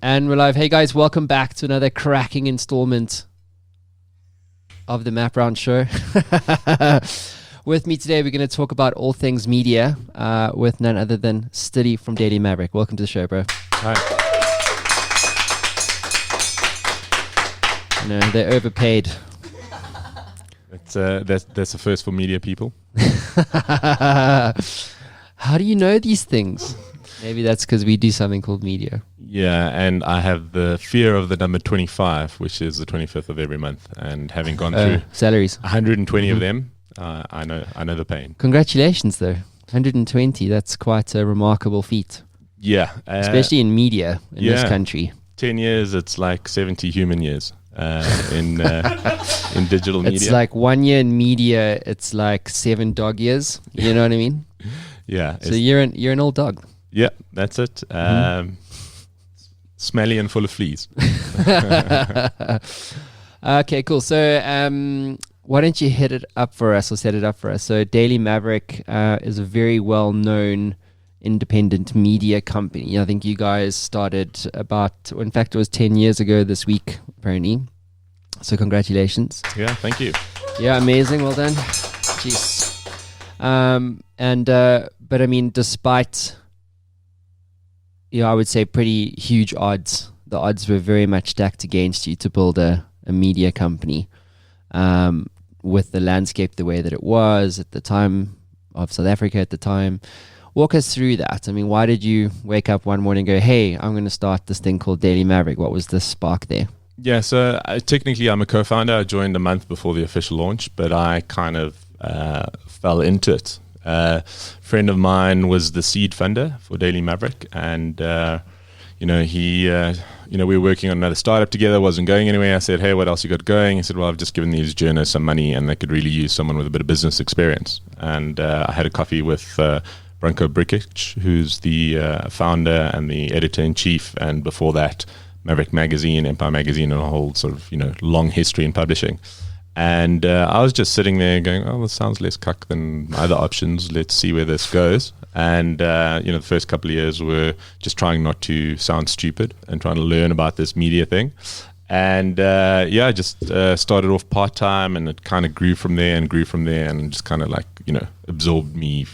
And we're live. Hey guys, welcome back to another cracking installment of the Map Round Show. With me today, we're going to talk about all things media with none other than Styli from Daily Maverick. Welcome to the show, bro. Hi. You know, they're overpaid. That's a first for media people. How do you know these things? Maybe that's because we do something called media. Yeah, and I have the fear of the number 25, which is the 25th of every month. And having gone through salaries, 120 of them, I know the pain. Congratulations, though. 120, that's quite a remarkable feat. Yeah. Especially in media in this country. 10 years, it's like 70 human years in digital media. It's like 1 year in media, it's like 7 dog years. You know what I mean? Yeah. So you're an old dog. Yeah, that's it. Smelly and full of fleas. Okay, cool. So why don't you hit it up for us or set it up for us? So Daily Maverick is a very well-known independent media company. I think you guys started in fact, it was 10 years ago this week, apparently. So congratulations. Yeah, thank you. Yeah, amazing. Well done. Jeez. But I mean, despite... I would say pretty huge odds. The odds were very much stacked against you to build a media company with the landscape the way that it was at the time of South Africa at the time. Walk us through that. I mean, why did you wake up one morning and go, hey, I'm going to start this thing called Daily Maverick? What was the spark there? Yeah, so technically I'm a co-founder. I joined a month before the official launch, but I kind of fell into it. A friend of mine was the seed funder for Daily Maverick, and we were working on another startup together. Wasn't going anywhere. I said, "Hey, what else you got going?" He said, "Well, I've just given these journalists some money, and they could really use someone with a bit of business experience." And I had a coffee with Branko Brikic, who's the founder and the editor-in-chief, and before that, Maverick Magazine, Empire Magazine, and a whole sort of long history in publishing. And I was just sitting there going, oh, this sounds less cuck than my other options. Let's see where this goes. And, the first couple of years were just trying not to sound stupid and trying to learn about this media thing. And, I just started off part-time, and it kind of grew from there and just kind of absorbed me,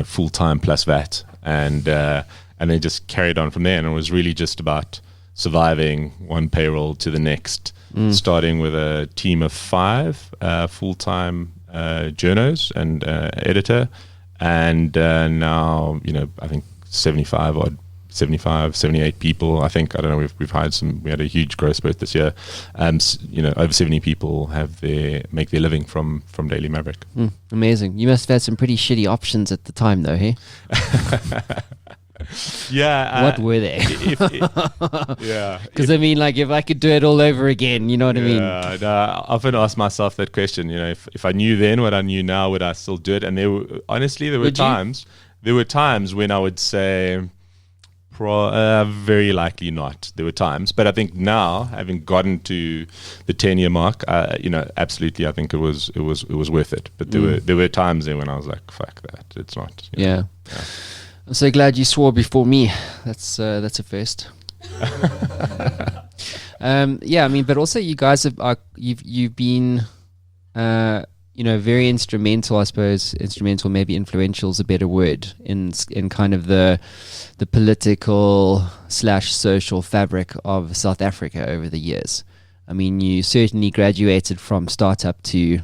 full-time plus that. And then just carried on from there. And it was really just about surviving one payroll to the next. Starting with a team of 5 full-time journos and editor, and now I think 78 people. I think, I don't know, we've hired some. We had a huge growth spurt this year. Over 70 people make their living from Daily Maverick. Amazing. You must have had some pretty shitty options at the time, though, hey? Yeah. What were they? Yeah. Because I mean, if I could do it all over again, you know what I mean? Yeah. No, I often ask myself that question. If I knew then what I knew now, would I still do it? And there were times when I would say, very likely not. There were times, but I think now, having gotten to the 10-year mark, absolutely, I think it was worth it. But there were times there when I was like, fuck that, it's not. Yeah. I'm so glad you swore before me. That's a first. But also you guys you've been, very instrumental. I suppose instrumental, maybe influential is a better word in kind of the political / social fabric of South Africa over the years. I mean, you certainly graduated from startup to,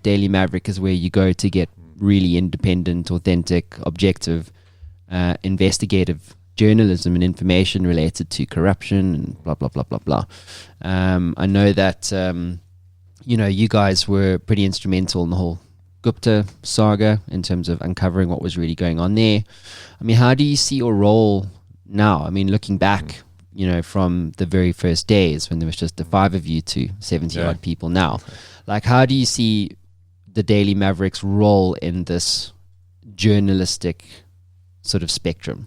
Daily Maverick is where you go to get really independent, authentic, objective, investigative journalism and information related to corruption and blah, blah, blah, blah, blah. I know that, you guys were pretty instrumental in the whole Gupta saga in terms of uncovering what was really going on there. I mean, how do you see your role now? I mean, looking back, from the very first days when there was just the 5 of you to 70 odd people now, how do you see the Daily Maverick's role in this journalistic sort of spectrum?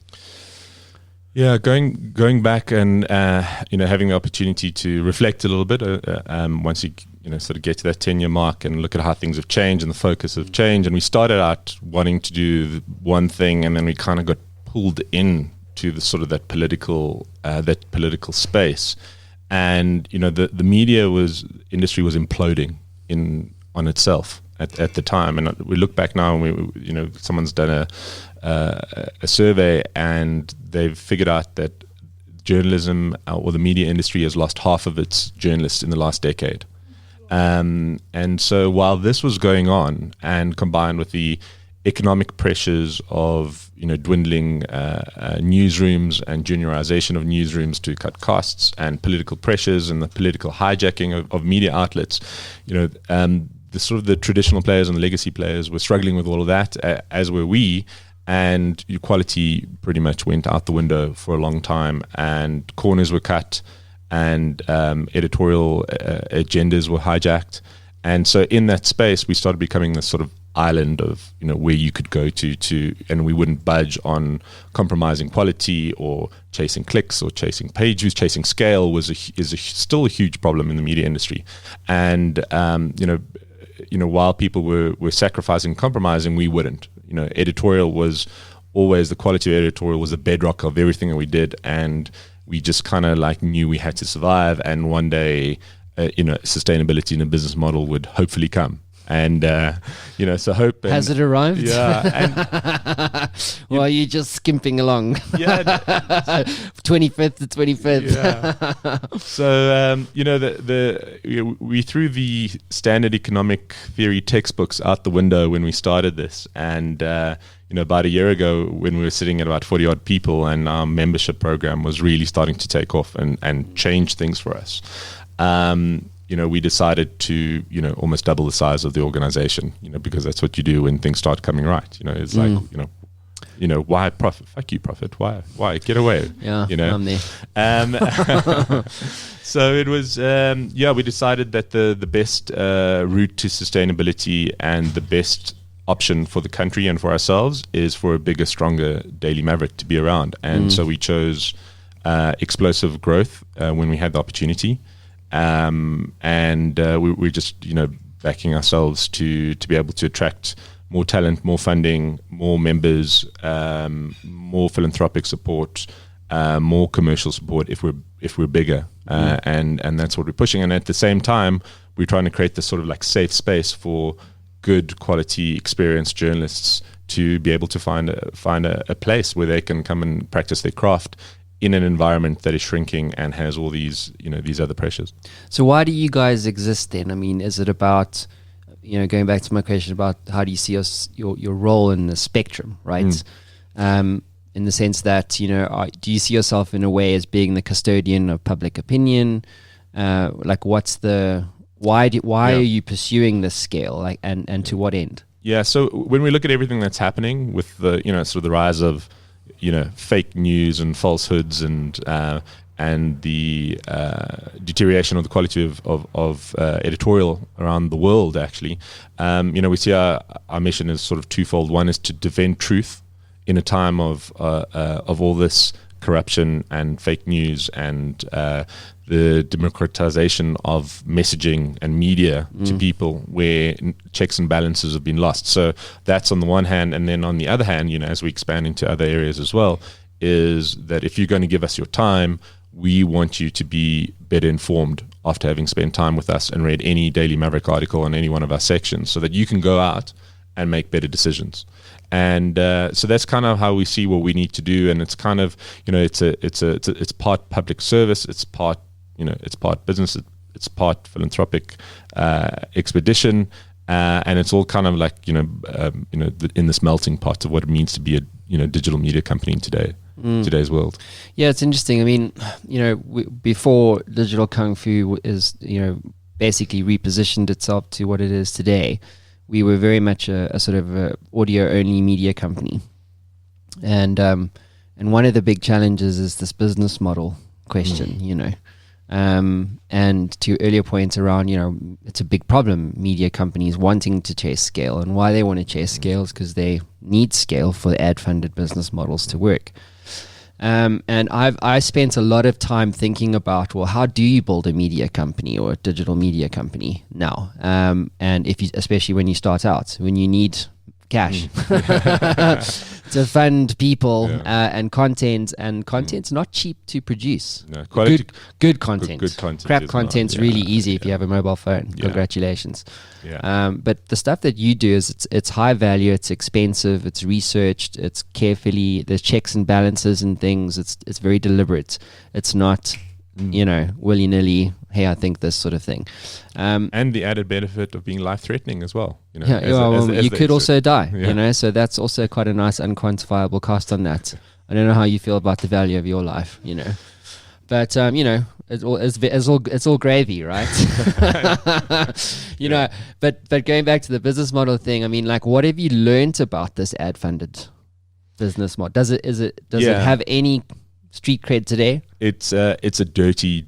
Yeah, going back and having the opportunity to reflect a little bit once you sort of get to that 10-year mark and look at how things have changed and the focus of change. And we started out wanting to do one thing, and then we kind of got pulled in to the sort of that political space, and the media industry was imploding on itself at the time. And we look back now, and someone's done a survey, and they've figured out that journalism or the media industry has lost half of its journalists in the last decade. And so while this was going on, and combined with the economic pressures of dwindling newsrooms and juniorization of newsrooms to cut costs, and political pressures and the political hijacking of media outlets, the sort of the traditional players and the legacy players were struggling with all of that, as were we. And quality pretty much went out the window for a long time, and corners were cut, and editorial agendas were hijacked. And so in that space, we started becoming this sort of island of where you could go to, and we wouldn't budge on compromising quality or chasing clicks or chasing page views. Chasing scale is still a huge problem in the media industry. And while people were sacrificing, compromising, we wouldn't. Editorial was always, the quality of editorial was the bedrock of everything that we did, and we just kind of knew we had to survive. And one day, sustainability in a business model would hopefully come. And so hope. Has it arrived? Yeah. Well, you're just skimping along. Yeah. 25th to 25th. Yeah. So we threw the standard economic theory textbooks out the window when we started this, and about a year ago, when we were sitting at about 40 odd people, and our membership program was really starting to take off and change things for us. We decided to, almost double the size of the organization, because that's what you do when things start coming right. It's like, why profit? Fuck you, profit. Why? Get away. Yeah, I'm there. So it was, we decided that the best route to sustainability and the best option for the country and for ourselves is for a bigger, stronger Daily Maverick to be around. And so we chose explosive growth when we had the opportunity. We're just backing ourselves to be able to attract more talent, more funding, more members, more philanthropic support, more commercial support if we're bigger, and that's what we're pushing. And at the same time, we're trying to create this sort of safe space for good quality, experienced journalists to be able to find a place where they can come and practice their craft in an environment that is shrinking and has all these other pressures. So why do you guys exist then? I mean, is it about, going back to my question about how do you see your role in the spectrum, right? In the sense that, do you see yourself in a way as being the custodian of public opinion? Why are you pursuing this scale, and to what end? Yeah, so when we look at everything that's happening with the, sort of the rise of fake news and falsehoods and the deterioration of the quality of editorial around the world, actually, we see our mission is sort of twofold. One is to defend truth in a time of all this corruption and fake news and the democratization of messaging and media to people, where checks and balances have been lost. So that's on the one hand, and then on the other hand, as we expand into other areas as well, is that if you're going to give us your time, we want you to be better informed after having spent time with us and read any Daily Maverick article on any one of our sections, so that you can go out and make better decisions. And so that's kind of how we see what we need to do. And it's kind of, it's part public service, it's part business, it's part philanthropic expedition, and it's all kind of in this melting pot of what it means to be a digital media company in today's world. Yeah, it's interesting. I mean, before Digital Kung Fu is basically repositioned itself to what it is today, we were very much a sort of a audio-only media company, and one of the big challenges is this business model question. And to your earlier points around, it's a big problem, media companies wanting to chase scale, and why they want to chase scale is because they need scale for ad-funded business models to work. And I spent a lot of time thinking about, well, how do you build a media company or a digital media company now? And especially when you start out, when you need cash to fund people and content. And content's not cheap to produce. No, quality, good content. Good content. Crap content's really easy if you have a mobile phone. Congratulations. Yeah. But the stuff that you do is it's high value, it's expensive, it's researched, it's carefully, there's checks and balances and things. It's very deliberate. It's not, willy-nilly, hey, I think this sort of thing. And the added benefit of being life-threatening as well. You could also die, so that's also quite a nice unquantifiable cost on that. I don't know how you feel about the value of your life, But, it's all gravy, right? But going back to the business model thing, I mean, like, what have you learned about this ad-funded business model? Does it have any street cred today? It's a dirty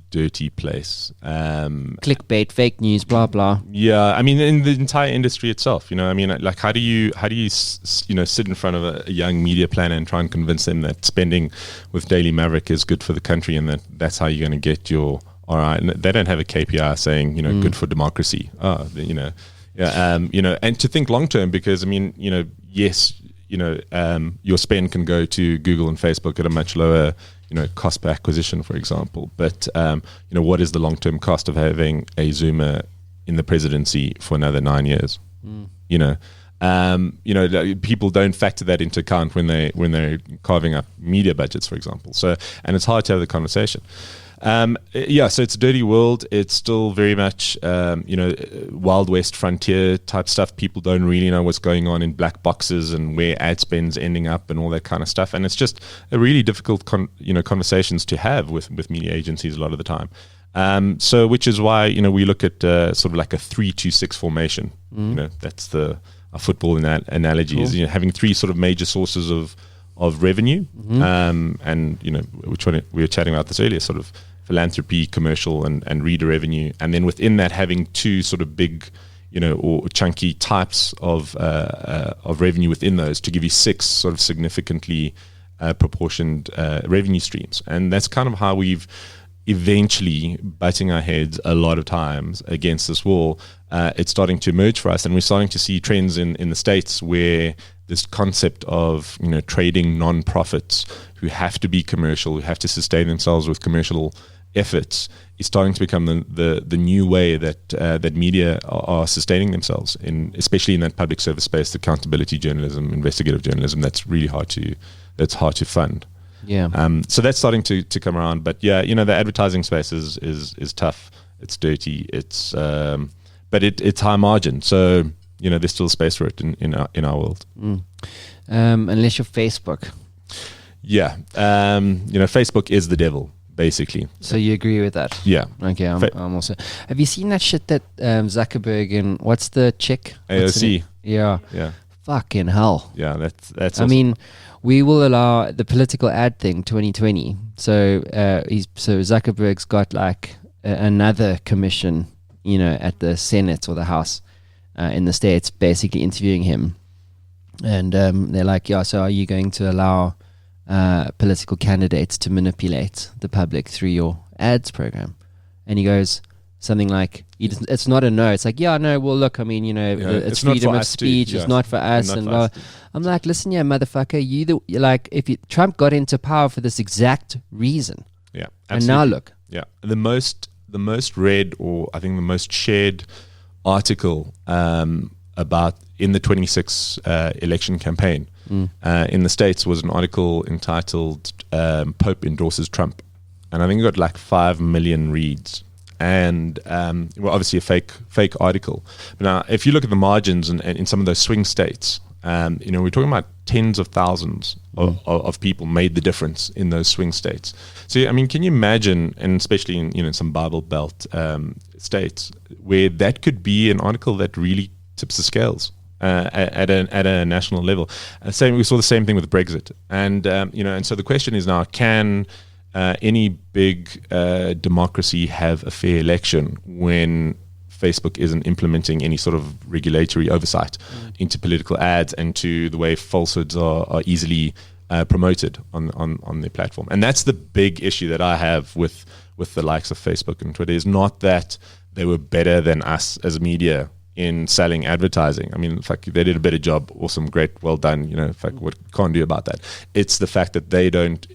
place. Clickbait, fake news, blah blah. Yeah, I mean, in the entire industry itself, like how do you sit in front of a young media planner and try and convince them that spending with Daily Maverick is good for the country and that's how you're going to get your ROI? And they don't have a KPI saying good for democracy. And to think long term, because I mean, yes, your spend can go to Google and Facebook at a much lower cost per acquisition, for example. But what is the long-term cost of having a Zoomer in the presidency for another 9 years? People don't factor that into account when they're carving up media budgets, for example. So, and it's hard to have the conversation. So it's a dirty world. It's still very much, Wild West frontier type stuff. People don't really know what's going on in black boxes and where ad spend's ending up and all that kind of stuff. And it's just a really difficult, conversations to have with media agencies a lot of the time. So which is why, we look at sort of like a 3-2-6 formation. That's a football analogy. Cool. Is having three sort of major sources of revenue, and which one we were chatting about this earlier, sort of philanthropy, commercial, and reader revenue, and then within that having two sort of big, or chunky types of revenue within those to give you 6 sort of significantly proportioned revenue streams, and that's kind of how we've eventually butting our heads a lot of times against this wall. It's starting to emerge for us, and we're starting to see trends in the States where this concept of trading non-profits who have to be commercial, who have to sustain themselves with commercial efforts, is starting to become the new way that media are sustaining themselves in, especially in that public service space, the accountability journalism, investigative journalism. That's really hard to fund. Yeah. So that's starting to come around, but the advertising space is tough. It's dirty. It's but it's high margin. So there's still space for it in our world. Unless you're Facebook. Yeah. Facebook is the devil, basically. So you agree with that? Yeah. Okay. I'm also. Have you seen that shit that Zuckerberg and what's the chick? AOC. Yeah. Fucking hell. Yeah. That's. I mean, we will allow the political ad thing 2020. So Zuckerberg's got like another commission, at the Senate or the House in the States, basically interviewing him, and they're like, so are you going to allow political candidates to manipulate the public through your ads program? And he goes something like, it's not a no. It's like, no, well, look, I mean, it's freedom of speech. It's not for us. And I'm like, listen, motherfucker, if Trump got into power for this exact reason. Yeah. Absolutely. And now look. Yeah. The most read, or I think the most shared article about in the 26 election campaign in the States was an article entitled Pope Endorses Trump. And I think it got like 5 million reads. And obviously a fake article. But now, if you look at the margins and in some of those swing states, we're talking about tens of thousands of people made the difference in those swing states. So, I mean, can you imagine, and especially in some Bible Belt states, where that could be an article that really tips the scales at a national level? We saw the same thing with Brexit, and so the question is now: can any big democracy have a fair election when Facebook isn't implementing any sort of regulatory oversight into political ads and to the way falsehoods are easily promoted on their platform? And that's the big issue that I have with the likes of Facebook and Twitter, is not that they were better than us as media in selling advertising. I mean, in fact, they did a better job. Awesome, great, well done. You know, in fact, what can't do about that? It's the fact that they don't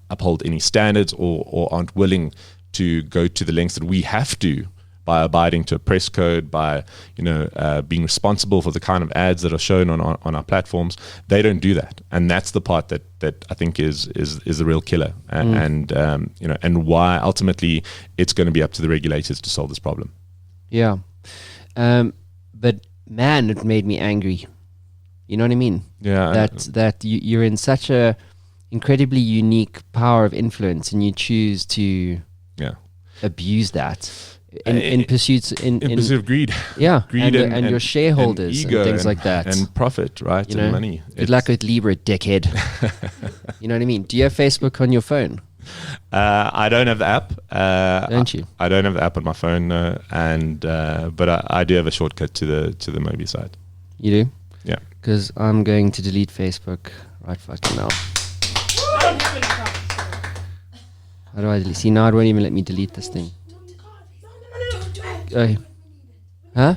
uphold any standards or aren't willing to go to the lengths that we have to by abiding to a press code, by being responsible for the kind of ads that are shown on our platforms. They don't do that, and that's the part that I think is the real killer, and why ultimately it's going to be up to the regulators to solve this problem. Yeah. But man, it made me angry. You know what I mean? Yeah. That you're in such a incredibly unique power of influence, and you choose to abuse that in pursuit of greed. Yeah, greed and your shareholders and ego and things like that, and profit, right? And money. Good luck with Libra, dickhead. You know what I mean? Do you have Facebook on your phone? I don't have the app. Don't you? I don't have the app on my phone, but I do have a shortcut to the Moby site. You do? Yeah. Because I'm going to delete Facebook right fucking now. I don't have an account. How do I delete? See, now it won't even let me delete this thing. Huh?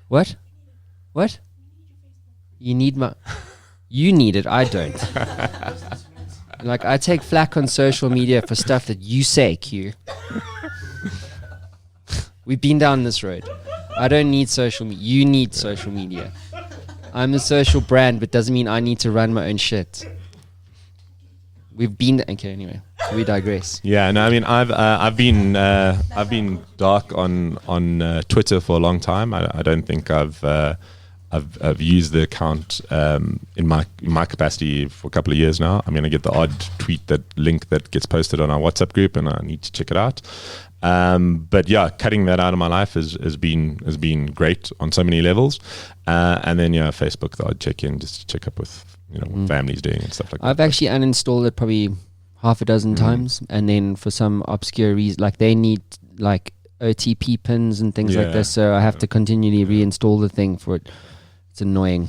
What? What? You need it. I don't. Like, I take flack on social media for stuff that you say, Q. We've been down this road. I don't need social media. You need social media. I'm a social brand, but doesn't mean I need to run my own shit. We've been... Okay, anyway. We digress. Yeah, no, I mean, I've been dark on Twitter for a long time. I don't think I've used the account in my capacity for a couple of years now. I mean, I get the odd link that gets posted on our WhatsApp group, and I need to check it out. But yeah, cutting that out of my life has been great on so many levels. And then Facebook, the odd check in just to check up with what family's doing and stuff like that. I've actually uninstalled it probably half a dozen times, and then for some obscure reason, like they need like OTP pins and things like this, so I have to continually reinstall the thing for it. It's annoying.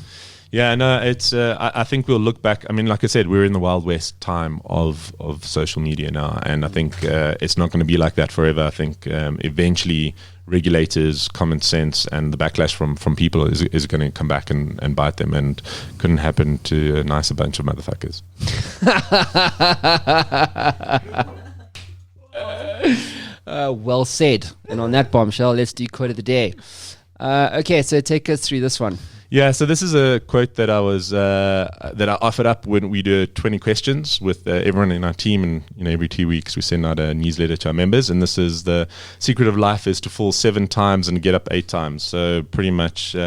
Yeah, no, it's. I think we'll look back. I mean, like I said, we're in the Wild West time of social media now, and I think it's not going to be like that forever. I think eventually regulators, common sense, and the backlash from people is going to come back and bite them, and couldn't happen to a nicer bunch of motherfuckers. Well said. And on that bombshell, let's do quote of the day. Okay, so take us through this one. Yeah, so this is a quote that I offered up when we do 20 questions with everyone in our team, and every 2 weeks we send out a newsletter to our members. And this is: the secret of life is to fall 7 times and get up 8 times. So pretty much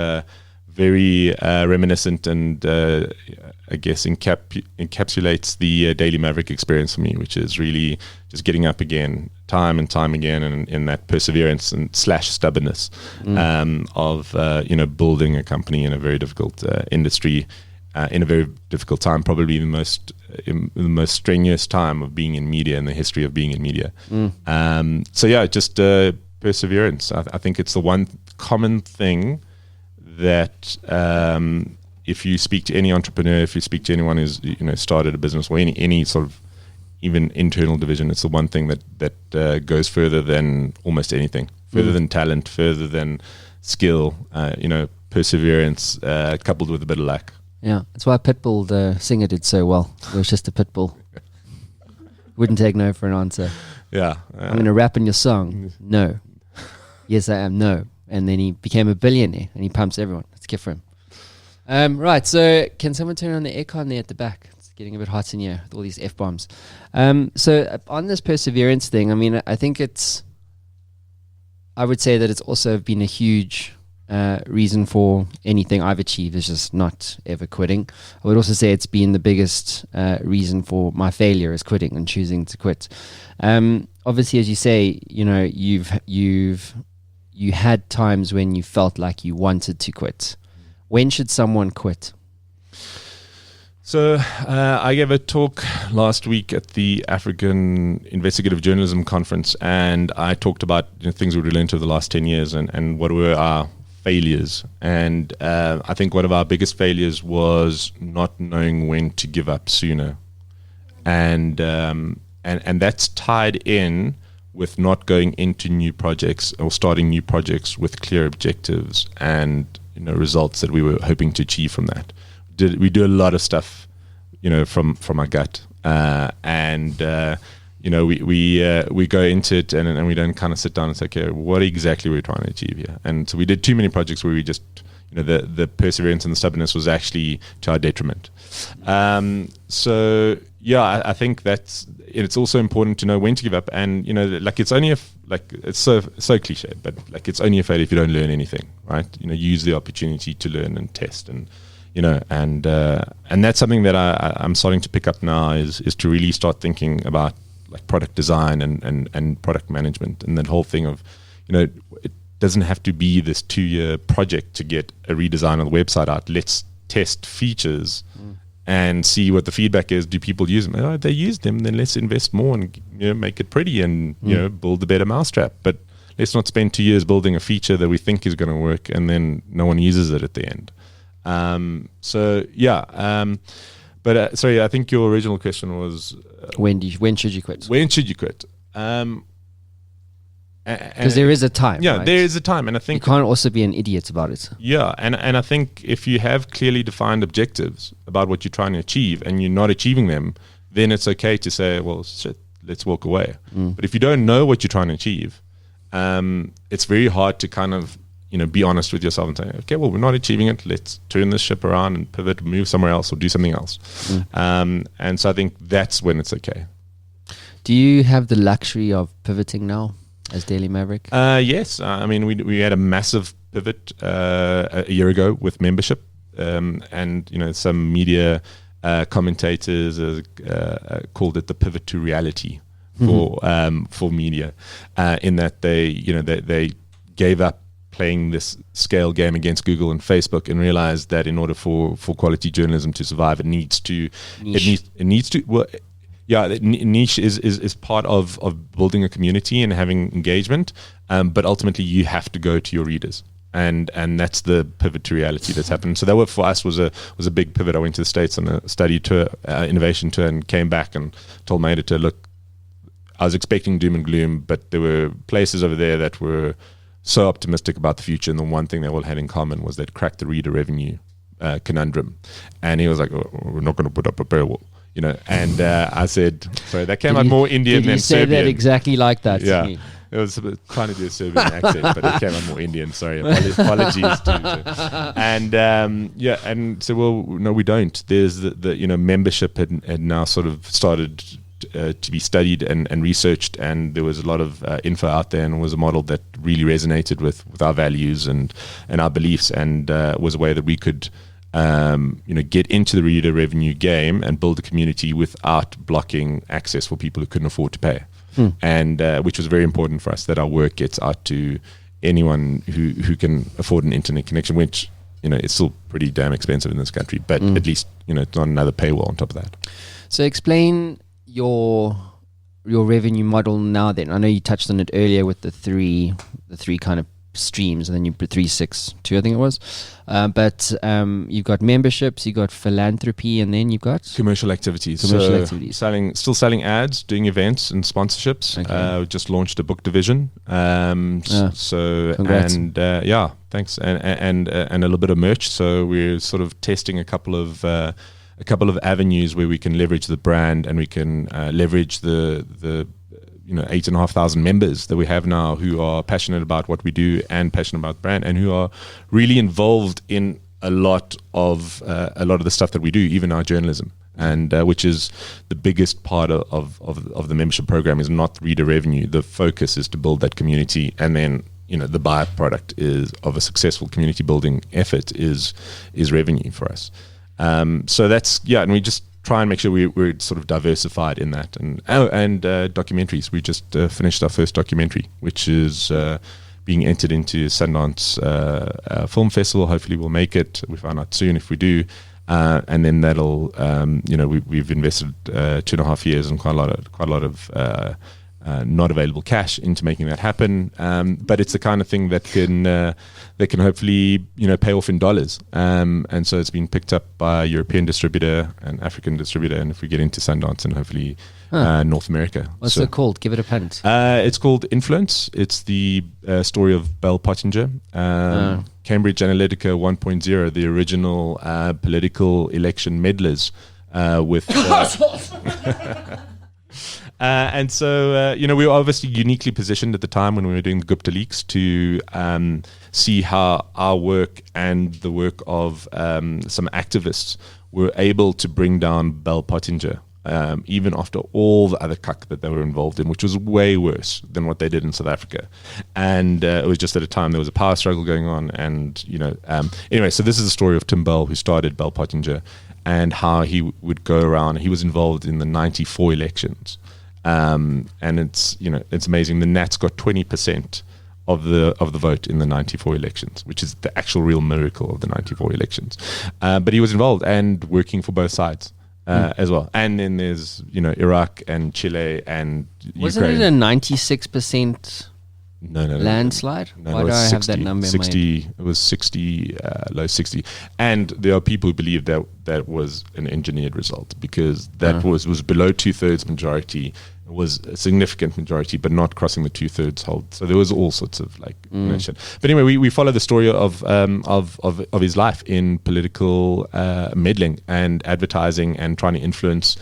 very reminiscent, and I guess encapsulates the Daily Maverick experience for me, which is really just getting up again, time and time again, and in that perseverance and / stubbornness of building a company in a very difficult industry, in a very difficult time, probably the most strenuous time of being in media in the history of being in media. So yeah, just perseverance. I think it's the one common thing that if you speak to any entrepreneur, if you speak to anyone who's started a business or any sort of even internal division, it's the one thing that goes further than almost anything, further than talent, further than skill, perseverance coupled with a bit of luck. Yeah, that's why Pitbull, the singer, did so well. It was just a Pitbull. Wouldn't take no for an answer. Yeah. I'm going to rap in your song. No. Yes, I am. No. And then he became a billionaire, and he pumps everyone. Let's get for him. Right, so can someone turn on the aircon there at the back? It's getting a bit hot in here with all these F-bombs. So on this perseverance thing, I mean, I think I would say that it's also been a huge reason for anything I've achieved is just not ever quitting. I would also say it's been the biggest reason for my failure is quitting and choosing to quit. Obviously, as you say, you had times when you felt like you wanted to quit. When should someone quit? So I gave a talk last week at the African Investigative Journalism Conference, and I talked about things we learned over the last 10 years and what were our failures. And I think one of our biggest failures was not knowing when to give up sooner. And that's tied in with not going into new projects or starting new projects with clear objectives and results that we were hoping to achieve from that. We do a lot of stuff, from our gut, and we go into it and we don't kind of sit down and say, okay, what exactly we're trying to achieve here? And so we did too many projects where we just, the perseverance and the stubbornness was actually to our detriment. So yeah, I think it's also important to know when to give up, and it's only it's so cliche, but it's only a failure if you don't learn anything, right? Use the opportunity to learn and test, and that's something that I'm starting to pick up now is to really start thinking about product design and product management, and that whole thing of it doesn't have to be this 2-year project to get a redesign of the website out. Let's test features and see what the feedback is. Do people use them? Oh, if they use them, then let's invest more and make it pretty and build a better mousetrap. But let's not spend 2 years building a feature that we think is going to work and then no one uses it at the end. But sorry, I think your original question was when should you quit? When should you quit? Because there is a time. Yeah, right? there is a time, and I think you can't also be an idiot about it. Yeah, and I think if you have clearly defined objectives about what you're trying to achieve, and you're not achieving them, then it's okay to say, well, shit, let's walk away. But if you don't know what you're trying to achieve, it's very hard to kind of be honest with yourself and say, okay, well, we're not achieving it. Let's turn this ship around and pivot, move somewhere else, or do something else. And so I think that's when it's okay. Do you have the luxury of pivoting now as Daily Maverick? Yes. I mean, we had a massive pivot a year ago with membership, and some media commentators called it the pivot to reality for media, in that they gave up playing this scale game against Google and Facebook and realized that in order for quality journalism to survive, niche is part of building a community and having engagement, but ultimately you have to go to your readers, and that's the pivot to reality that's happened. So that for us was a big pivot. I went to the States on a study tour, innovation tour, and came back and told my editor, look, I was expecting doom and gloom, but there were places over there that were so optimistic about the future, and the one thing they all had in common was they'd cracked the reader revenue conundrum. And he was like, oh, we're not going to put up a paywall, and I said, sorry, that came out more Indian than Serbian. Did you say that exactly like that? Yeah, it was trying to do a Serbian accent, but it came out more Indian. Sorry, apologies to and so, well, no, we don't. There's the membership had now sort of started to be studied and researched, and there was a lot of info out there, and was a model that really resonated with our values and our beliefs, and was a way that we could get into the reader revenue game and build a community without blocking access for people who couldn't afford to pay. And which was very important for us, that our work gets out to anyone who can afford an internet connection, which it's still pretty damn expensive in this country, but at least it's not another paywall on top of that. So explain your revenue model now. Then I know you touched on it earlier with the three kind of streams, and then you put 362, I think it was. But you've got memberships, you've got philanthropy, and then you've got commercial activities. Still selling ads, doing events and sponsorships. Okay. We just launched a book division. So congrats. And thanks, and a little bit of merch. So we're sort of testing a couple of avenues where we can leverage the brand, and we can leverage the 8,500 members that we have now, who are passionate about what we do and passionate about the brand, and who are really involved in a lot of the stuff that we do, even our journalism, and which is the biggest part of the membership program, is not reader revenue. The focus is to build that community, and then the byproduct is of a successful community building effort is revenue for us. So that's, and we just try and make sure we're sort of diversified in that. And documentaries. We just finished our first documentary, which is being entered into Sundance Film Festival. Hopefully we'll make it. We find out soon if we do. And then that'll, we've invested 2.5 years and quite a lot of not available cash into making that happen. But it's the kind of thing that can hopefully pay off in dollars. And so it's been picked up by a European distributor and African distributor, and if we get into Sundance and hopefully North America. What's it called? Give it a punt. It's called Influence. It's the story of Bell Pottinger, Cambridge Analytica 1.0, the original political election meddlers with. And so, we were obviously uniquely positioned at the time when we were doing the Gupta leaks to see how our work and the work of some activists were able to bring down Bell Pottinger, even after all the other cuck that they were involved in, which was way worse than what they did in South Africa. And it was just at a time there was a power struggle going on. And, anyway, so this is the story of Tim Bell, who started Bell Pottinger, and how he would go around. He was involved in the 94 elections. And it's amazing. The Nats got 20% of the vote in the 94 elections, which is the actual real miracle of the 94 elections. But he was involved and working for both sides as well. And then there's Iraq and Chile and Wasn't Ukraine. it a 96% No. landslide? No, Why it do was I 60, have that number in my 60, it was 60, low 60. And there are people who believe that that was an engineered result, because that was below 2/3 majority. It was a significant majority, but not crossing the 2/3 hold. So there was all sorts of shit. But anyway, we follow the story of his life in political meddling and advertising and trying to influence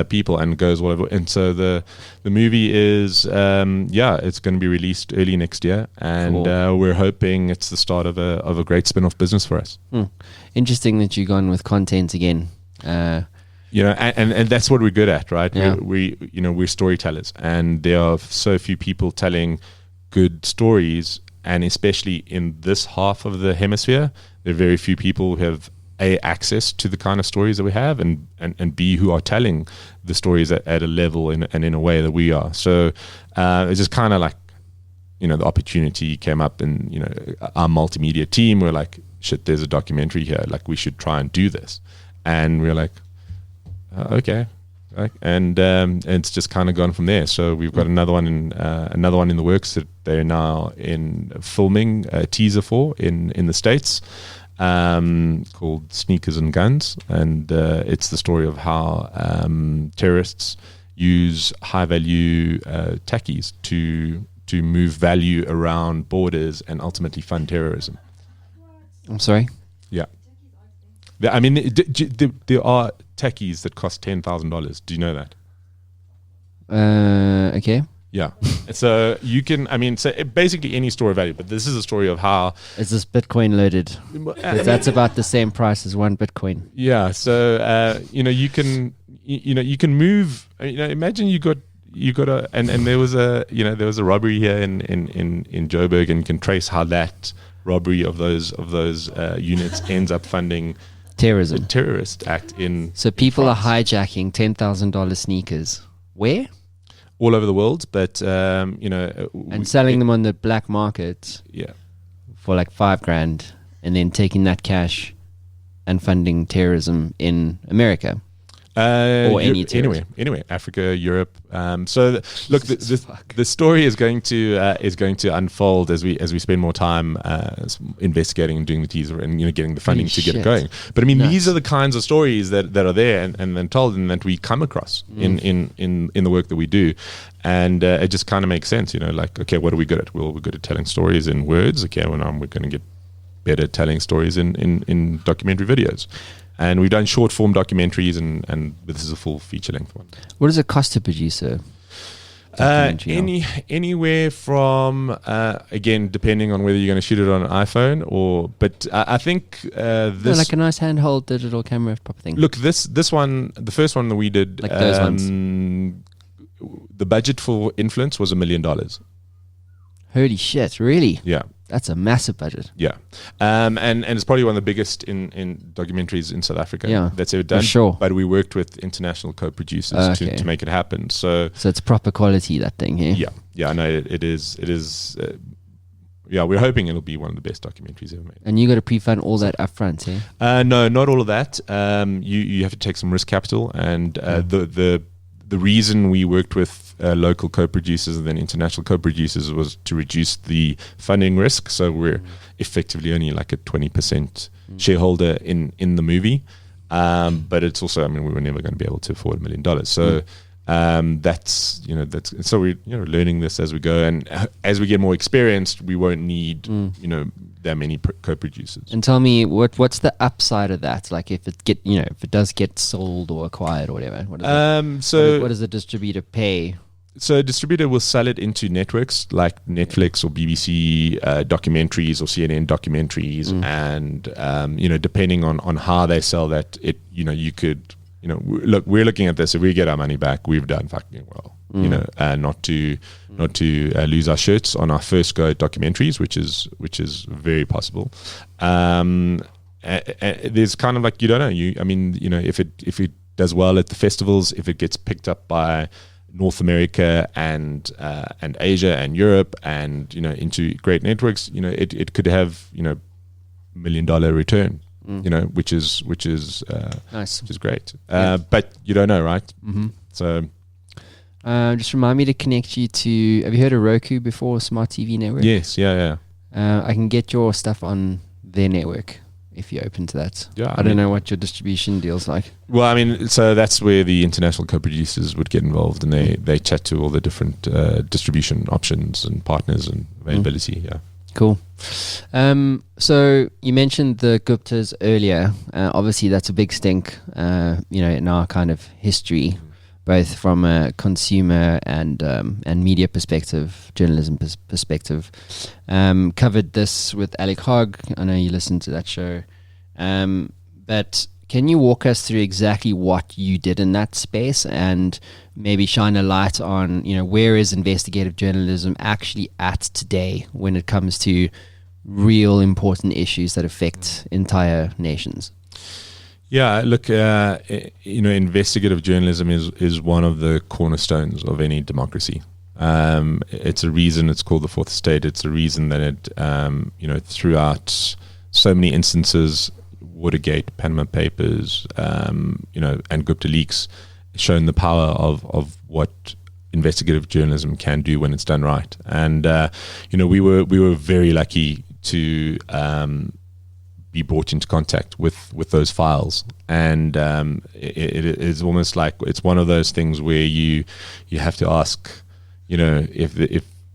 people, and goes all over. And so the movie is it's going to be released early next year, and Cool. we're hoping it's the start of a great spin-off business for us. Interesting that you've gone with content again. And that's what we're good at, right? Yeah. We're storytellers, and there are so few people telling good stories, and especially in this half of the hemisphere, there are very few people who have access to the kind of stories that we have, and B, who are telling the stories at a level and in a way that we are. So it's just kind of the opportunity came up, and our multimedia team were like, shit, there's a documentary here, we should try and do this. And we're like, okay, and it's just kind of gone from there. So we've got another one in the works that they're now in filming a teaser for in the States, called Sneakers and Guns, and it's the story of how terrorists use high value techies to move value around borders and ultimately fund terrorism. I'm sorry? Yeah. There are techies that cost $10,000. Do you know that? Okay. Yeah. So you can, basically any store of value, but this is a story of how. Is this Bitcoin loaded? 'Cause that's about the same price as one Bitcoin. Yeah. So, you can move, imagine you got a, and there was a robbery here in Joburg, and you can trace how that robbery of those units ends up funding Terrorism. a terrorist act in. So people are France. hijacking $10,000 sneakers. Where? All over the world, but And selling them on the black market Yeah. for $5,000, and then taking that cash and funding terrorism in America. Or any terrorism. Anyway, Africa, Europe. Look, the story is going to unfold as we spend more time investigating and doing the teaser and getting the funding to get it going. But these are the kinds of stories that are there and then told, and that we come across in the work that we do, and it just kind of makes sense. Okay, what are we good at? Well, we're good at telling stories in words. Okay, we're going to get better at telling stories in documentary videos. And we've done short form documentaries, and this is a full feature length one. What does it cost to produce a documentary? Anywhere from again, depending on whether you're going to shoot it on an iPhone but I think this like a nice handheld digital camera type of thing. Look, this one, the first one that we did, Like those ones. The budget for Influence was $1 million. Holy shit! Really? Yeah. That's a massive budget. Yeah, and it's probably one of the biggest in documentaries in South Africa that's ever done. For sure. But we worked with international co-producers to make it happen. So it's proper quality, that thing here. Yeah. No, it is. We're hoping it'll be one of the best documentaries ever made. And you got to pre-fund all that upfront, eh? No, not all of that. You have to take some risk capital, and the reason we worked with local co-producers and then international co-producers was to reduce the funding risk. So we're effectively only like a 20% shareholder in the movie. But it's also, I mean, we were never going to be able to afford $1 million. So that's so we're learning this as we go, and as we get more experienced, we won't need that many co-producers. And tell me, what's the upside of that? Like if it does get sold or acquired or whatever, what does the distributor pay? So a distributor will sell it into networks like Netflix or BBC documentaries or CNN documentaries, and depending on how they sell that, you could. Look, we're looking at this. If we get our money back, we've done fucking well. Not to lose our shirts on our first go at documentaries, which is very possible. There's kind of like, you don't know. If it does well at the festivals, if it gets picked up by North America and Asia and Europe and into great networks, it could have $1 million return. Which is nice, which is great. But you don't know, right? So, just remind me to connect you to. Have you heard of Roku before? Smart TV network. Yes, yeah. I can get your stuff on their network if you're open to that. Yeah, I don't know what your distribution deal's like. Well, I mean, so that's where the international co-producers would get involved, and they chat to all the different distribution options and partners and availability. Yeah. Cool. So you mentioned the Guptas earlier. Obviously, that's a big stink, in our kind of history, both from a consumer and media perspective, journalism perspective. Covered this with Alec Hogg. I know you listened to that show. But can you walk us through exactly what you did in that space and maybe shine a light on, where is investigative journalism actually at today when it comes to real important issues that affect entire nations? Yeah, look, investigative journalism is one of the cornerstones of any democracy. It's a reason it's called the fourth estate. It's a reason that it, throughout so many instances, Watergate, Panama Papers, and Gupta leaks, shown the power of what investigative journalism can do when it's done right. And we were very lucky to be brought into contact with those files, and it is almost like it's one of those things where you have to ask, if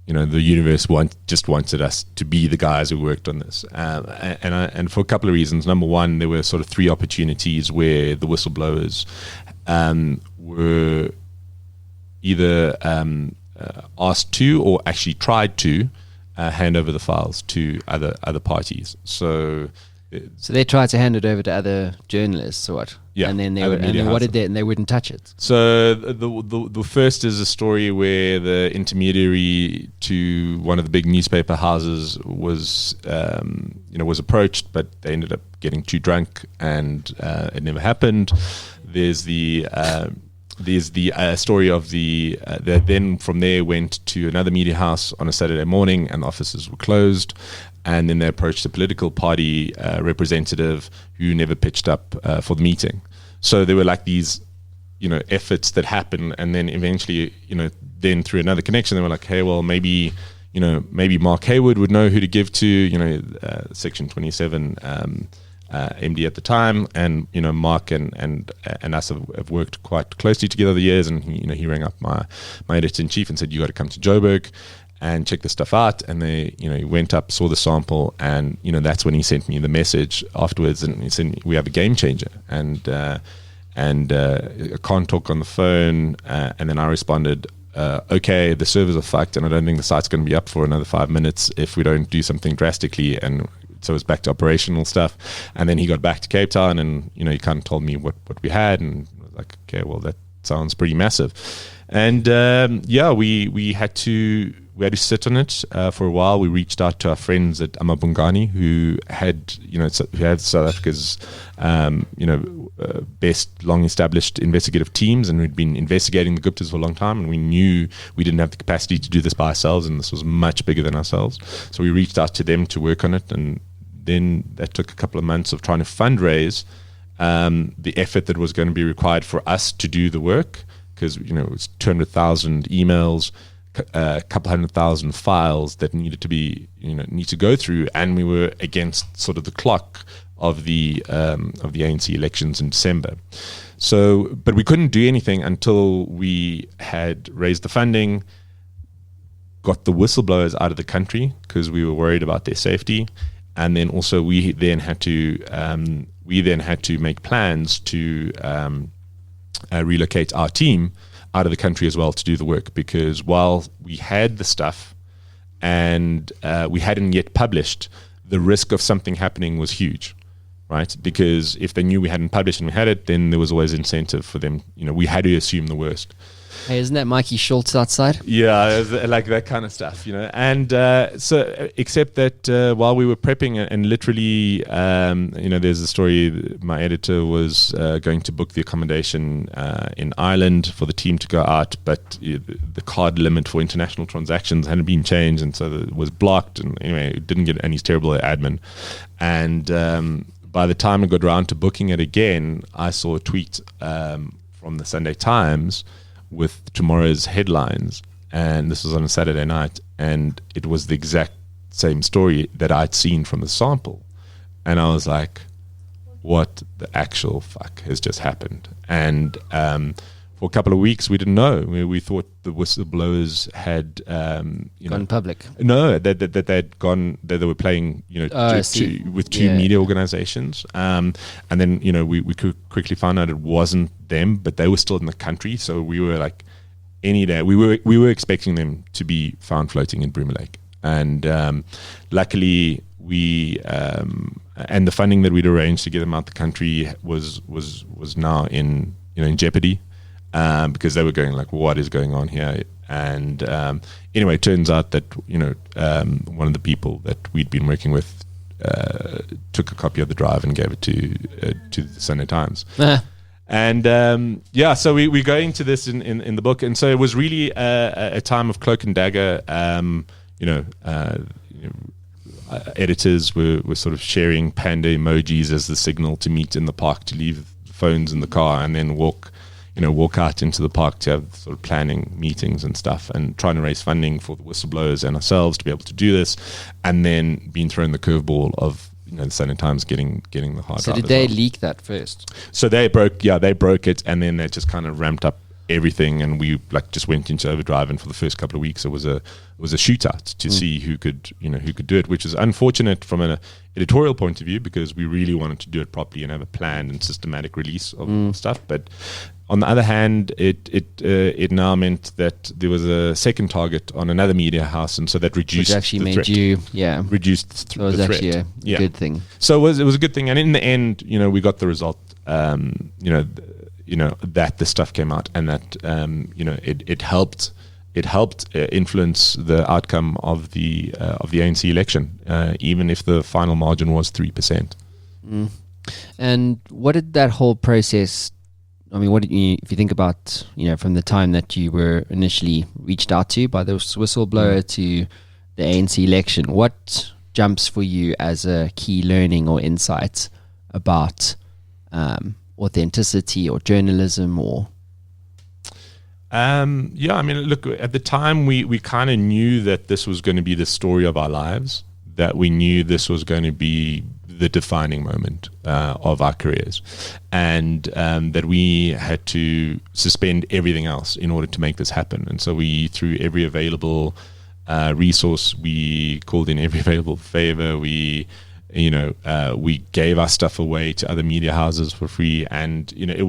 the universe just wanted us to be the guys who worked on this, and for a couple of reasons. Number one, there were sort of three opportunities where the whistleblowers were either asked to or actually tried to hand over the files to other parties. So they tried to hand it over to other journalists, or what? Yeah, and then they wouldn't touch it. So the first is a story where the intermediary to one of the big newspaper houses was approached, but they ended up getting too drunk, and it never happened. There's the story of that then from there went to another media house on a Saturday morning, and the offices were closed. And then they approached a political party representative who never pitched up for the meeting. So there were like these, efforts that happen, and then eventually, then through another connection, they were like, hey, well, maybe Mark Hayward would know who to give to, Section 27 MD at the time, and Mark and us have worked quite closely together over the years, and he rang up my editor in chief and said, you got to come to Joburg and check the stuff out. And they, he went up, saw the sample, and that's when he sent me the message afterwards, and he said, we have a game changer, and I can't talk on the phone, and then I responded, okay, the servers are fucked, and I don't think the site's going to be up for another 5 minutes if we don't do something drastically. And so it's back to operational stuff. And then he got back to Cape Town, and he kind of told me what we had, and I was like, okay, well, that sounds pretty massive. And we had to sit on it for a while. We reached out to our friends at Amabungani, who had South Africa's best long-established investigative teams, and we'd been investigating the Guptas for a long time, and we knew we didn't have the capacity to do this by ourselves, and this was much bigger than ourselves. So we reached out to them to work on it, and then that took a couple of months of trying to fundraise the effort that was going to be required for us to do the work, because it was 200,000 emails, a couple 100,000 files that needed to be need to go through, and we were against sort of the clock of the ANC elections in December. So, but we couldn't do anything until we had raised the funding, got the whistleblowers out of the country because we were worried about their safety, and then also we then had to make plans to relocate our team out of the country as well to do the work, because while we had the stuff and we hadn't yet published, the risk of something happening was huge, right? Because if they knew we hadn't published and we had it, then there was always incentive for them. We had to assume the worst. Hey, isn't that Mikey Schultz outside? Yeah, it was like that kind of stuff, And so, except that while we were prepping, and literally, there's a story. My editor was going to book the accommodation in Ireland for the team to go out, but the card limit for international transactions hadn't been changed, and so it was blocked. And anyway, it didn't get any terrible admin. And by the time I got around to booking it again, I saw a tweet from the Sunday Times with tomorrow's headlines, and this was on a Saturday night, and it was the exact same story that I'd seen from the sample, and I was like, what the actual fuck has just happened? And for a couple of weeks we didn't know. We thought the whistleblowers had gone public. No, that they'd gone, that they were playing with two media organizations, and then we could quickly find out it wasn't them, but they were still in the country. So we were like, any day we were expecting them to be found floating in Broomer Lake, and luckily we and the funding that we'd arranged to get them out the country was now in jeopardy, because they were going like, what is going on here? And anyway, it turns out that one of the people that we'd been working with took a copy of the drive and gave it to the Sunday Times. And so we go into this in the book, and so it was really a time of cloak and dagger. Editors were sort of sharing panda emojis as the signal to meet in the park, to leave phones in the car, and then walk out into the park to have sort of planning meetings and stuff, and trying to raise funding for the whistleblowers and ourselves to be able to do this, and then being thrown the curveball of the Sunday Times getting the hard drive. So did they leak that first? So they broke it, and then they just kind of ramped up everything, and we just went into overdrive. And for the first couple of weeks, it was a shootout to see who could do it, which is unfortunate from an editorial point of view, because we really wanted to do it properly and have a planned and systematic release of stuff. But on the other hand, it now meant that there was a second target on another media house, and so that reduced. Which actually the made threat. Reduced so it was actually a good thing. So it was a good thing, and in the end, we got the result. That the stuff came out, and that it helped influence the outcome of the ANC election, even if the final margin was 3%. And what did that whole process? I mean, what did you, if you think about, from the time that you were initially reached out to by the whistleblower to the ANC election, what jumps for you as a key learning or insight about authenticity or journalism or? Look, at the time we kind of knew that this was going to be the story of our lives, that we knew this was going to be the defining moment of our careers, and that we had to suspend everything else in order to make this happen. And so we, through every available resource, we called in every available favor. We gave our stuff away to other media houses for free, and it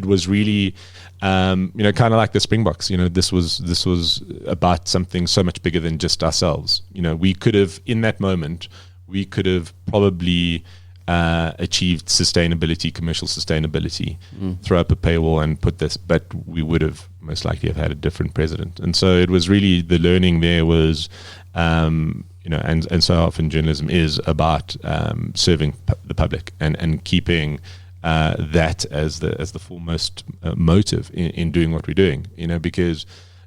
was really kind of like the Springboks. This was about something so much bigger than just ourselves. We could have, in that moment, we could have probably achieved commercial sustainability, throw up a paywall and put this, but we would have most likely have had a different president. And so it was really, the learning there was, and so often journalism is about serving the public and keeping that as the foremost motive in doing what we're doing. Because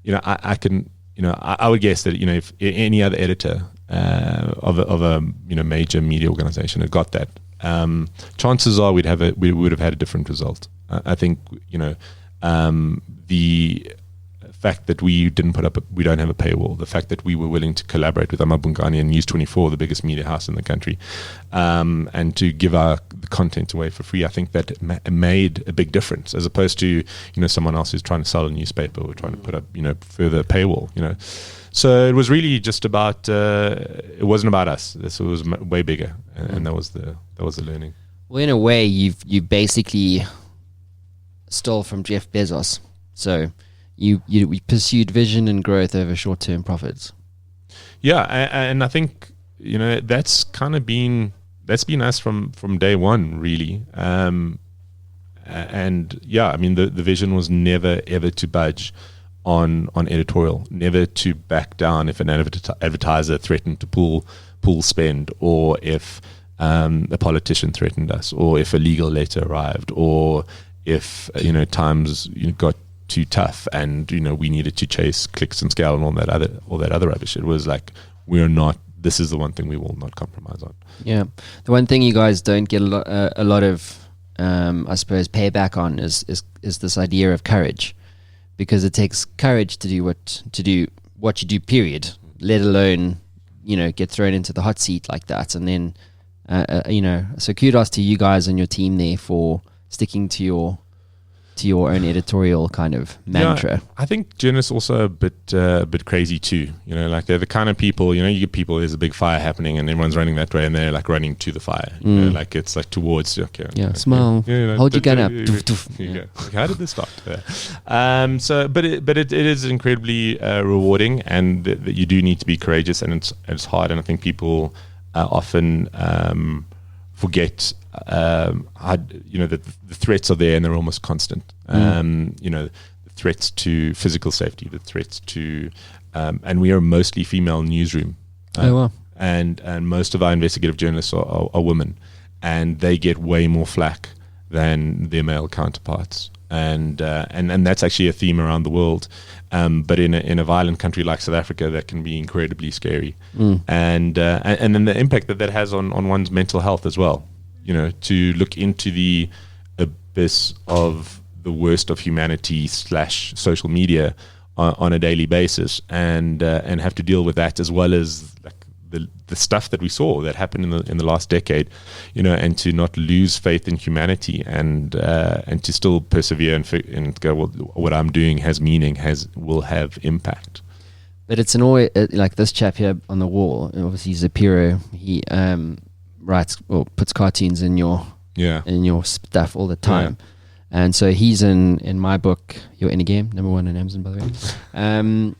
I would guess that if any other editor of a major media organization had got that, chances are we would have had a different result. I think The fact that we don't have a paywall, the fact that we were willing to collaborate with Amabungani and News24, the biggest media house in the country, and to give our content away for free, I think that made a big difference, as opposed to someone else who's trying to sell a newspaper or trying to put up further paywall. So it was really just about. It wasn't about us. This was way bigger, and that was the learning. Well, in a way, you basically stole from Jeff Bezos. So you pursued vision and growth over short-term profits. Yeah, and I think that's kind of been us from day one, really. And yeah, I mean the vision was never ever to budge on editorial, never to back down if an advertiser threatened to pull spend, or if a politician threatened us, or if a legal letter arrived, or if times got too tough and we needed to chase clicks and scale and all that other rubbish. It was like, this is the one thing we will not compromise on. Yeah, the one thing you guys don't get a lot of I suppose payback on is this idea of courage, because it takes courage to do what you do, period, let alone get thrown into the hot seat like that. And then so kudos to you guys and your team there for sticking to your own editorial kind of mantra. Yeah, I think journalists also a bit crazy too. Like they're the kind of people, you get people, there's a big fire happening and everyone's running that way and they're like running to the fire. Like it's like towards, okay. Yeah, smile. Hold your gun up. Like, how did this start? But it is incredibly rewarding, and that you do need to be courageous, and it's hard, and I think people often forget that the threats are there and they're almost constant. The threats to physical safety, the threats to, and we are mostly female newsroom. And most of our investigative journalists are women, and they get way more flack than their male counterparts. And that's actually a theme around the world. But in a violent country like South Africa, that can be incredibly scary. And then the impact that has on one's mental health as well. To look into the abyss of the worst of humanity / social media on a daily basis, and have to deal with that, as well as like the stuff that we saw that happened in the last decade, and to not lose faith in humanity, and to still persevere and go, well, what I'm doing has meaning, will have impact. But it's an always like this chap here on the wall. Obviously, Zapiro. He writes or puts cartoons in your stuff all the time. And so he's in my book, Your Inner Game, #1 on Amazon, by the way.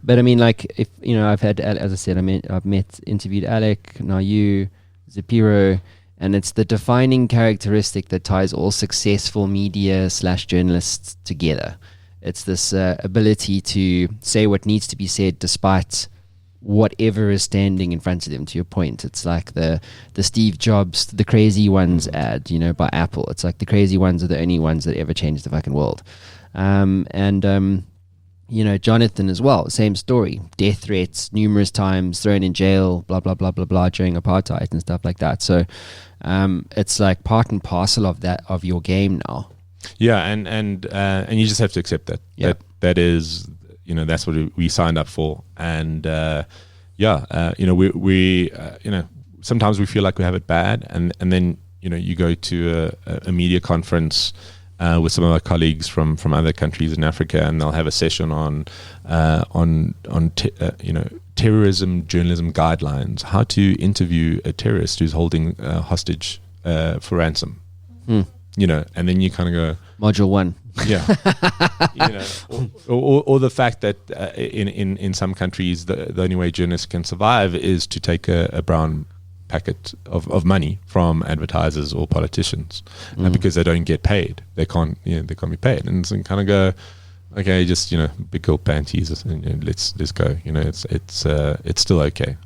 But I mean, like, if I've had, as I said, I've interviewed Alec, now you, Zapiro, and it's the defining characteristic that ties all successful media / journalists together. It's this ability to say what needs to be said despite whatever is standing in front of them. To your point, it's like the Steve Jobs, the crazy ones ad, by Apple. It's like the crazy ones are the only ones that ever changed the fucking world. Jonathan as well, same story. Death threats numerous times, thrown in jail, blah, blah, blah, blah, blah, during apartheid and stuff like that. So it's like part and parcel of that, of your game now. Yeah, and you just have to accept that. Yeah. That is, that's what we signed up for. And we sometimes we feel like we have it bad, and then you go to a media conference with some of our colleagues from other countries in Africa, and they'll have a session on terrorism journalism guidelines, how to interview a terrorist who's holding hostage for ransom. And then you kind of go, module 1. Yeah. Or the fact that in some countries the only way journalists can survive is to take a brown packet of money from advertisers or politicians, because they don't get paid. They can't be paid, and so you kind of go, okay, just big old panties, and let's go. It's still okay.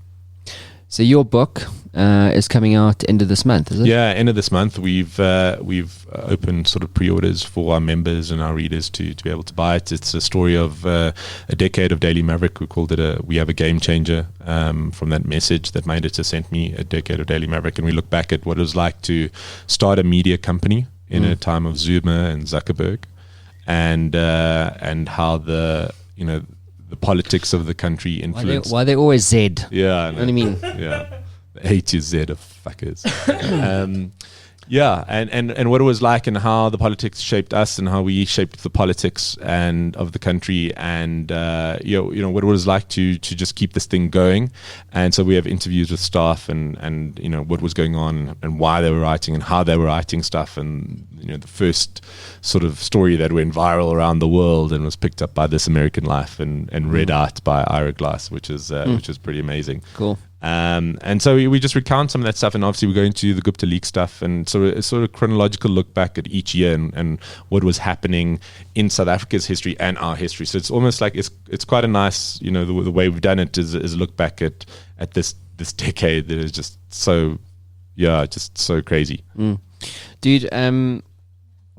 So your book is coming out end of this month, is it? Yeah, end of this month. We've opened sort of pre-orders for our members and our readers to be able to buy it. It's a story of a decade of Daily Maverick. We called it we have a game changer from that message that made it to sent me a decade of Daily Maverick. And we look back at what it was like to start a media company in a time of Zuma and Zuckerberg, and how the politics of the country influence. Why they always Z? Yeah, I know. What do you mean? Yeah, the A to Z of fuckers. Yeah, and what it was like, and how the politics shaped us, and how we shaped the politics and of the country, and what it was like to just keep this thing going. And so we have interviews with staff, and what was going on, and why they were writing, and how they were writing stuff, and the first sort of story that went viral around the world and was picked up by This American Life and read out by Ira Glass, which is pretty amazing. Cool. And so we just recount some of that stuff, and obviously we go into the Gupta leak stuff, and so a sort of chronological look back at each year and what was happening in South Africa's history and our history. So it's almost like it's quite a nice, the way we've done it is look back at this decade that is just so crazy. Dude,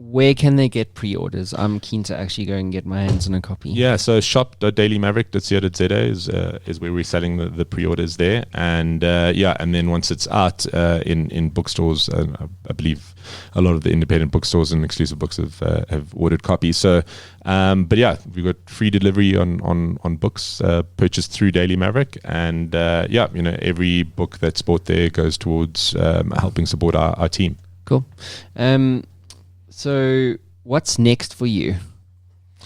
where can they get pre-orders? I'm keen to actually go and get my hands on a copy. Yeah, so shop.dailymaverick.co.za is where we're selling the pre-orders there, and and then once it's out in bookstores, I believe a lot of the independent bookstores and exclusive books have ordered copies. So, but yeah, we've got free delivery on books purchased through Daily Maverick, and every book that's bought there goes towards helping support our team. Cool. So what's next for you?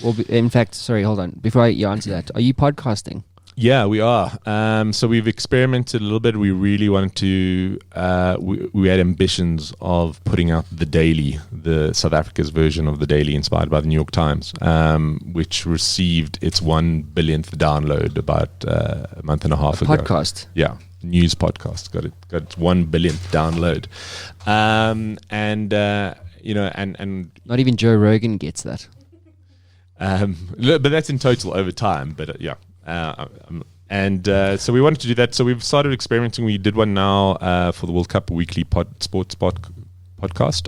Well, in fact, sorry, hold on. Before you answer that, are you podcasting? Yeah, we are. So we've experimented a little bit. We really wanted to, we had ambitions of putting out The Daily, the South Africa's version of The Daily inspired by the New York Times, which received its 1 billionth download about a month and a half ago. Podcast? Yeah. News podcast got its 1 billionth download. And not even Joe Rogan gets that. But that's in total over time. But so we wanted to do that. So we've started experimenting. We did one now for the World Cup, a weekly sports podcast.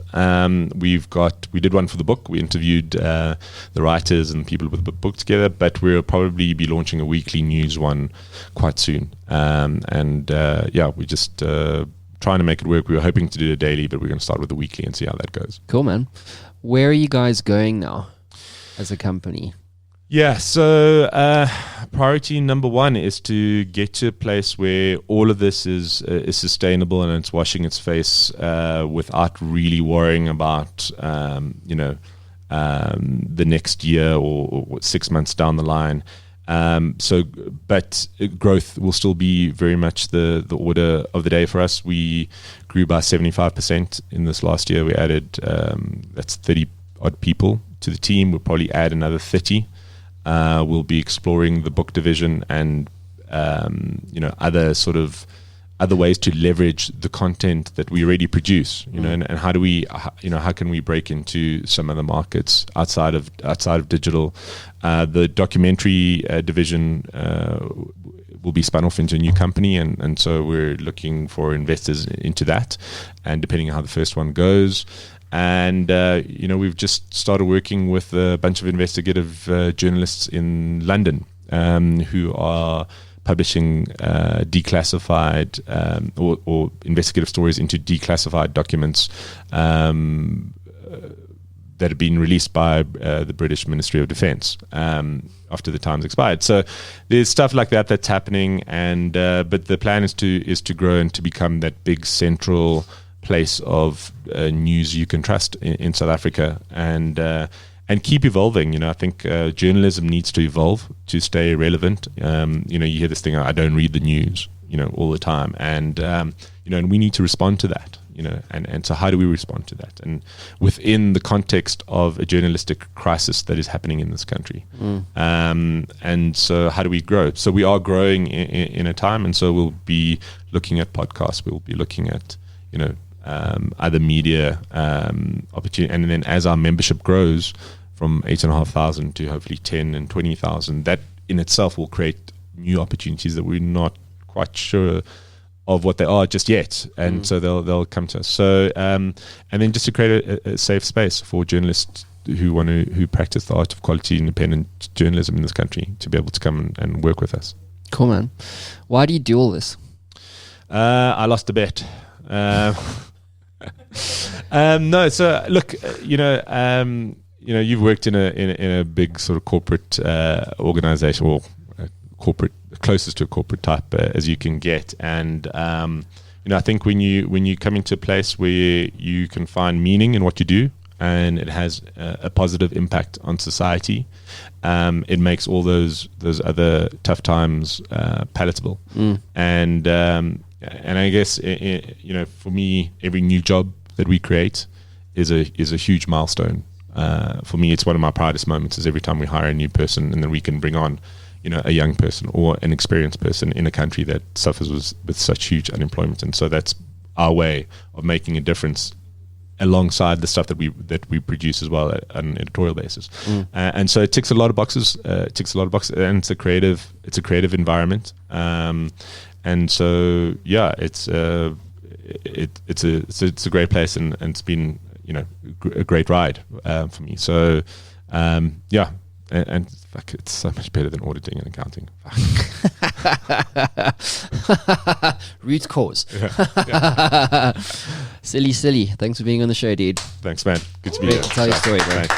We did one for the book. We interviewed the writers and people with the book together. But we'll probably be launching a weekly news one quite soon. We just trying to make it work. We were hoping to do a daily, but we're going to start with the weekly and see how that goes. Cool, man. Where are you guys going now as a company? Yeah, so priority number one is to get to a place where all of this is sustainable and it's washing its face without really worrying about the next year or 6 months down the line. But growth will still be very much the order of the day for us. We grew by 75% in this last year. We added that's 30 odd people to the team. We'll probably add another 30. We'll be exploring the book division and other ways to leverage the content that we already produce. And how do we how can we break into some other markets outside of digital? The documentary division will be spun off into a new company, and so we're looking for investors into that, and depending on how the first one goes. And we've just started working with a bunch of investigative journalists in London who are publishing declassified or investigative stories into declassified documents that have been released by the British Ministry of Defence after the time's expired. So there's stuff like that that's happening, and but the plan is to grow and to become that big central place of news you can trust in South Africa, and keep evolving. I think journalism needs to evolve to stay relevant. You hear this thing, I don't read the news, all the time, and and we need to respond to that. And so how do we respond to that? And within the context of a journalistic crisis that is happening in this country. And so how do we grow? So we are growing in a time, and so we'll be looking at podcasts. We'll be looking at, other media opportunity. And then as our membership grows from 8,500 to hopefully 10 and 20,000, that in itself will create new opportunities that we're not quite sure of what they are just yet, and so they'll come to us. So and then just to create a safe space for journalists who practice the art of quality independent journalism in this country to be able to come and work with us. Cool, man. Why do you do all this? I lost a bet. No, so look, you've worked in a big sort of corporate organization, or corporate, closest to a corporate type as you can get, and I think when you come into a place where you can find meaning in what you do, and it has a positive impact on society, it makes all those other tough times palatable. And I guess for me, every new job that we create is a huge milestone. For me, it's one of my proudest moments is every time we hire a new person, and then we can bring on a young person or an experienced person in a country that suffers with such huge unemployment. And so that's our way of making a difference alongside the stuff that we produce as well on an editorial basis. And so it ticks a lot of boxes. And it's a creative environment. And so it's a great place, and it's been a great ride for me. So and fuck, it's so much better than auditing and accounting. Root cause. Yeah. Silly. Thanks for being on the show, dude. Thanks, man. Good to be Great here. to tell your story, bro. Right.